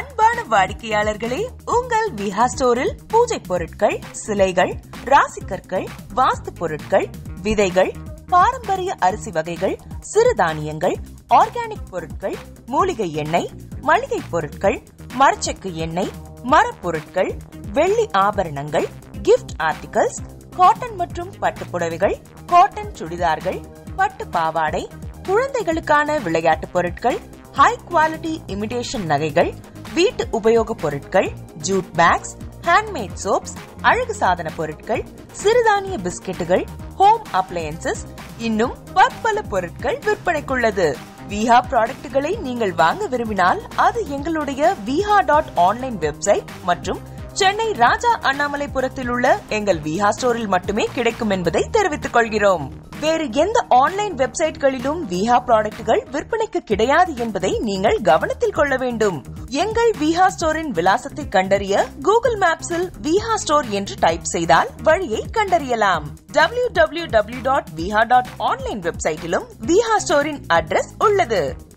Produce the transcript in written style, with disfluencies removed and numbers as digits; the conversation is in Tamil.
அன்பான வாடிக்கையாளர்களே, உங்கள் விஹா ஸ்டோரில் பூஜை பொருட்கள், சிலைகள், ராசிக்கற்கள், வாஸ்து பொருட்கள், விதைகள், பாரம்பரிய அரிசி வகைகள், சிறுதானியங்கள், ஆர்கானிக் பொருட்கள், மூலிகை எண்ணெய், மளிகை பொருட்கள், மரச்செக்கு எண்ணெய், மரப்பொருட்கள், வெள்ளி ஆபரணங்கள், கிஃப்ட் ஆர்டிகல்ஸ், காட்டன் மற்றும் பட்டு புடவைகள், காட்டன் சுடிதார்கள், பட்டு பாவாடை, குழந்தைகளுக்கான விளையாட்டு பொருட்கள், ஹை குவாலிட்டி இமிடேஷன் நகைகள், வீட்டு உபயோக பொருட்கள், ஜூட் பேக்ஸ், ஹேண்ட்மேட் சோப்ஸ், அழகு சாதன பொருட்கள், சிறுதானிய பிஸ்கெட்டுகள், ஹோம் அப்ளையன்சஸ், இன்னும் பற்பல பொருட்கள் விற்பனைக்குள்ளது. விஹா ப்ராடக்ட்களை நீங்கள் வாங்க விரும்பினால் அது எங்களுடைய viha.online வெப்சைட் மற்றும் சென்னை ராஜா அண்ணாமலைபுரத்தில் உள்ள எங்கள் விஹா ஸ்டோரில் மட்டுமே கிடைக்கும் என்பதை தெரிவித்துக் கொள்கிறோம். வேறு எந்த ஆன்லைன் வெப்சைட்களிலும் விஹா ப்ராடக்ட்கள் விற்பனைக்கு கிடையாது என்பதை நீங்கள் கவனத்தில் கொள்ள வேண்டும். எங்கள் விஹா ஸ்டோரின் விலாசத்தை கண்டறிய கூகுள் மேப்ஸில் விஹா ஸ்டோர் என்று டைப் செய்தால் வழியை கண்டறியலாம். www.viha.online வெப்சைட்டிலும் விஹா ஸ்டோரின் அட்ரஸ் உள்ளது.